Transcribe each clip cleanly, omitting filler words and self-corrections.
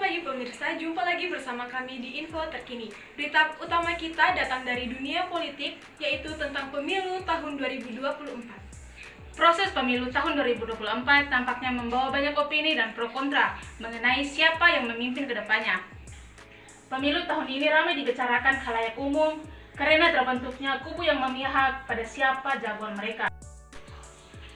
pagi pemirsa, jumpa lagi bersama kami di Info Terkini. Berita utama kita datang dari dunia politik, yaitu tentang pemilu tahun 2024. Proses pemilu tahun 2024 tampaknya membawa banyak opini dan pro kontra mengenai siapa yang memimpin ke depannya. Pemilu tahun ini ramai dibicarakan khalayak umum karena terbentuknya kubu yang memihak pada siapa jagoan mereka.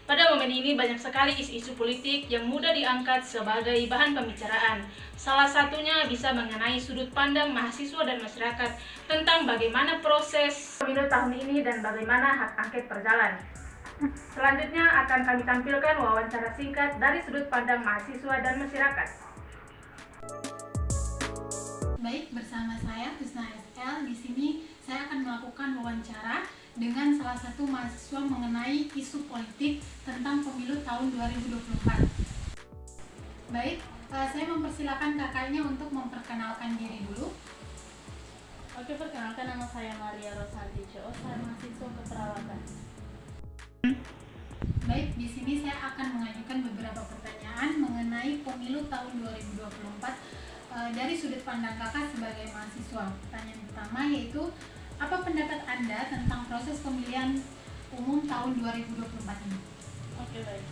Pada momen ini banyak sekali isu-isu politik yang mudah diangkat sebagai bahan pembicaraan. Salah satunya bisa mengenai sudut pandang mahasiswa dan masyarakat tentang bagaimana proses pemilu tahun ini dan bagaimana hak angket berjalan. Selanjutnya akan kami tampilkan wawancara singkat dari sudut pandang mahasiswa dan masyarakat. Baik, bersama saya Husna SL. Di sini saya akan melakukan wawancara dengan salah satu mahasiswa mengenai isu politik tentang pemilu tahun 2024. Baik, saya mempersilakan kakaknya untuk memperkenalkan diri dulu. Oke, perkenalkan, nama saya Maria Rosanti Jo, saya mahasiswa keperawatan. Baik, di sini saya akan mengajukan beberapa pertanyaan mengenai pemilu tahun 2024 dari sudut pandang kakak sebagai mahasiswa. Pertanyaan pertama yaitu, apa pendapat Anda tentang proses pemilihan umum tahun 2024 ini? Oke, baik.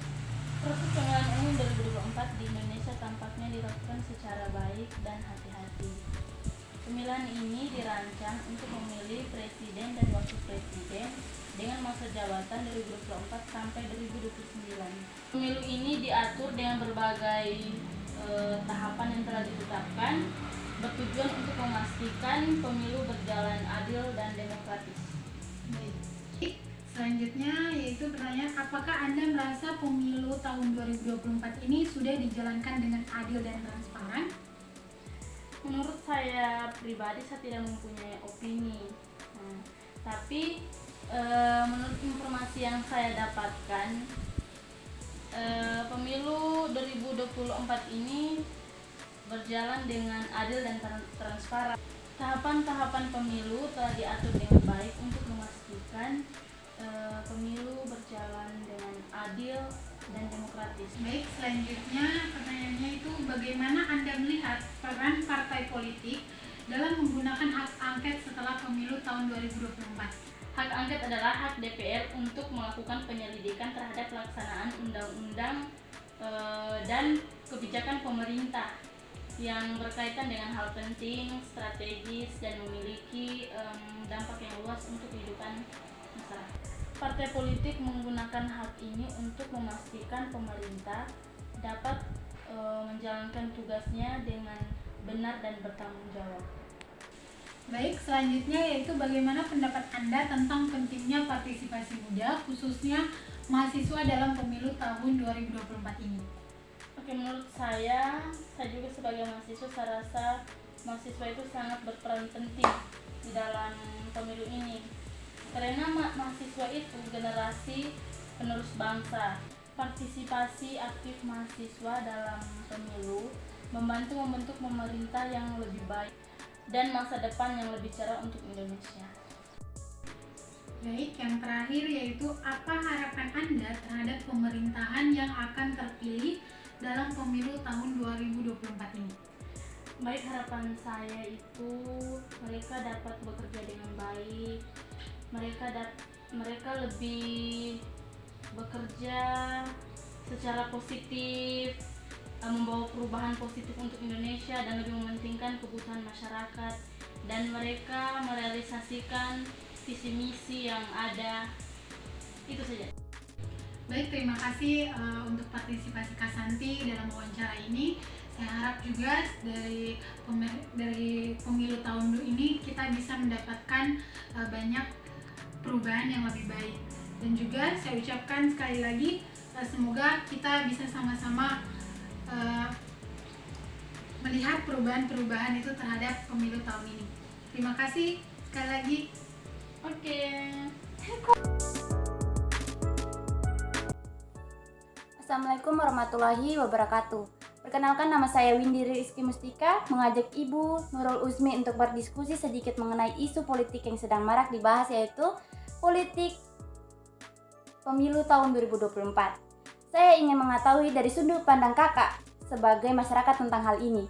Proses pemilihan umum 2024 di Indonesia tampaknya dilakukan secara baik dan hati-hati. Pemilihan ini dirancang untuk memilih presiden dan wakil presiden dengan masa jabatan 2024 sampai 2029. Pemilu ini diatur dengan berbagai tahapan yang telah ditetapkan, bertujuan untuk memastikan pemilu berjalan adil dan demokratis. Baik. Selanjutnya yaitu pertanyaan, apakah Anda merasa pemilu tahun 2024 ini sudah dijalankan dengan adil dan transparan? Menurut saya pribadi, saya tidak mempunyai opini. Tapi menurut informasi yang saya dapatkan, pemilu 2024 ini berjalan dengan adil dan transparan. Tahapan-tahapan pemilu telah diatur dengan baik untuk memastikan pemilu berjalan dengan adil dan demokratis. Baik, selanjutnya pertanyaannya itu, bagaimana Anda melihat peran partai politik dalam menggunakan hak angket setelah pemilu tahun 2024? Hak angket adalah hak DPR untuk melakukan penyelidikan terhadap pelaksanaan undang-undang dan kebijakan pemerintah yang berkaitan dengan hal penting, strategis, dan memiliki dampak yang luas untuk kehidupan masyarakat. Partai politik menggunakan hak ini untuk memastikan pemerintah dapat menjalankan tugasnya dengan benar dan bertanggung jawab. Baik, selanjutnya yaitu bagaimana pendapat Anda tentang pentingnya partisipasi muda, khususnya mahasiswa dalam pemilu tahun 2024 ini? Oke, menurut saya juga sebagai mahasiswa, saya rasa mahasiswa itu sangat berperan penting di dalam pemilu ini. Karena mahasiswa itu generasi penerus bangsa. Partisipasi aktif mahasiswa dalam pemilu membantu membentuk pemerintah yang lebih baik dan masa depan yang lebih cerah untuk Indonesia. Baik, yang terakhir yaitu, apa harapan Anda terhadap pemerintahan yang akan terpilih dalam pemilu tahun 2024 ini? Baik, harapan saya itu mereka dapat bekerja dengan baik, mereka lebih bekerja secara positif, membawa perubahan positif untuk Indonesia dan lebih mementingkan kebutuhan masyarakat, dan mereka merealisasikan visi misi yang ada. Itu saja. Baik, terima kasih untuk partisipasi Kak Santi dalam wawancara ini. Saya harap juga dari pemilu tahun ini kita bisa mendapatkan banyak perubahan yang lebih baik. Dan juga saya ucapkan sekali lagi, semoga kita bisa sama-sama melihat perubahan-perubahan itu terhadap pemilu tahun ini. Terima kasih sekali lagi. Oke. Assalamualaikum warahmatullahi wabarakatuh. Perkenalkan, nama saya Windy Rizky Mustika, mengajak Ibu Nurul Uzmi untuk berdiskusi sedikit mengenai isu politik yang sedang marak dibahas, yaitu politik pemilu tahun 2024. Saya ingin mengetahui dari sudut pandang kakak sebagai masyarakat tentang hal ini.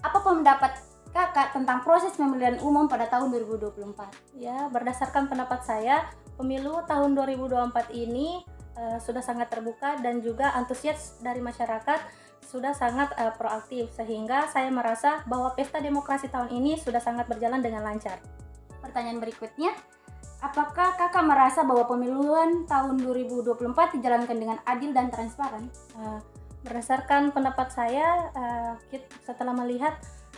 Apa pendapat Kakak tentang proses pemilihan umum pada tahun 2024? Ya, berdasarkan pendapat saya, pemilu tahun 2024 ini sudah sangat terbuka dan juga antusias dari masyarakat sudah sangat proaktif, sehingga saya merasa bahwa pesta demokrasi tahun ini sudah sangat berjalan dengan lancar. Pertanyaan berikutnya, apakah Kakak merasa bahwa pemilihan tahun 2024 dijalankan dengan adil dan transparan? Berdasarkan pendapat saya, setelah melihat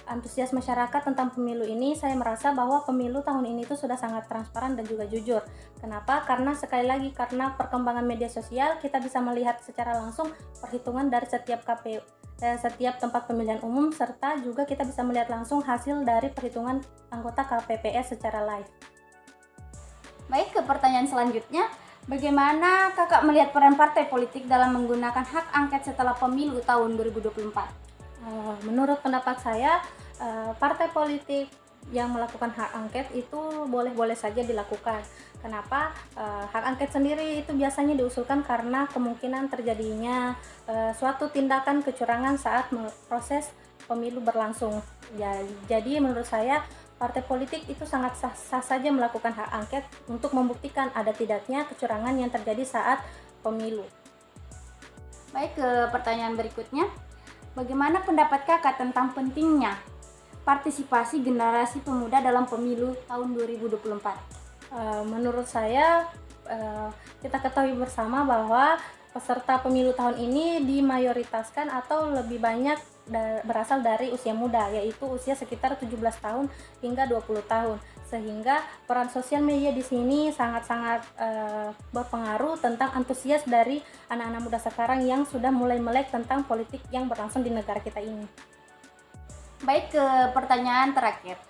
antusias masyarakat tentang pemilu ini, saya merasa bahwa pemilu tahun ini itu sudah sangat transparan dan juga jujur. Kenapa? Karena sekali lagi, karena perkembangan media sosial, kita bisa melihat secara langsung perhitungan dari setiap KPU, setiap tempat pemilihan umum, serta juga kita bisa melihat langsung hasil dari perhitungan anggota KPPS secara live. Baik, ke pertanyaan selanjutnya, bagaimana Kakak melihat peran partai politik dalam menggunakan hak angket setelah pemilu tahun 2024? Menurut pendapat saya, partai politik yang melakukan hak angket itu boleh-boleh saja dilakukan. Kenapa? Hak angket sendiri itu biasanya diusulkan karena kemungkinan terjadinya suatu tindakan kecurangan saat proses pemilu berlangsung. Ya, jadi menurut saya partai politik itu sangat sah saja melakukan hak angket untuk membuktikan ada tidaknya kecurangan yang terjadi saat pemilu. Baik, ke pertanyaan berikutnya, bagaimana pendapat Kakak tentang pentingnya partisipasi generasi pemuda dalam pemilu tahun 2024? Menurut saya, kita ketahui bersama bahwa peserta pemilu tahun ini dimayoritaskan atau lebih banyak berasal dari usia muda, yaitu usia sekitar 17 tahun hingga 20 tahun. Sehingga peran sosial media di sini sangat-sangat berpengaruh tentang antusias dari anak-anak muda sekarang yang sudah mulai melek tentang politik yang berlangsung di negara kita ini. Baik, ke pertanyaan terakhir,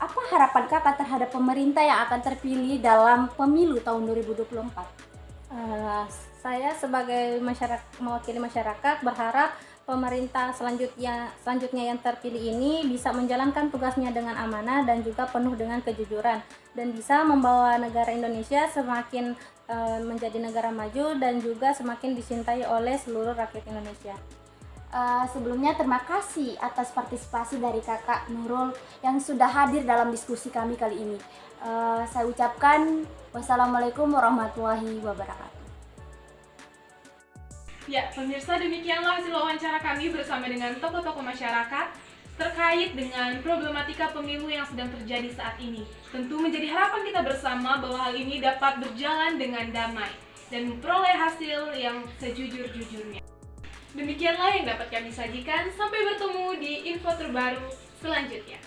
apa harapan Kakak terhadap pemerintah yang akan terpilih dalam pemilu tahun 2024? Saya sebagai mewakili masyarakat berharap pemerintah selanjutnya yang terpilih ini bisa menjalankan tugasnya dengan amanah dan juga penuh dengan kejujuran, dan bisa membawa negara Indonesia semakin menjadi negara maju dan juga semakin dicintai oleh seluruh rakyat Indonesia. Sebelumnya terima kasih atas partisipasi dari Kakak Nurul yang sudah hadir dalam diskusi kami kali ini. Saya ucapkan wassalamualaikum warahmatullahi wabarakatuh. Ya, pemirsa, demikianlah hasil wawancara kami bersama dengan tokoh-tokoh masyarakat terkait dengan problematika pemilu yang sedang terjadi saat ini. Tentu menjadi harapan kita bersama bahwa hal ini dapat berjalan dengan damai dan memperoleh hasil yang sejujur-jujurnya. Demikianlah yang dapat kami sajikan. Sampai bertemu di info terbaru selanjutnya.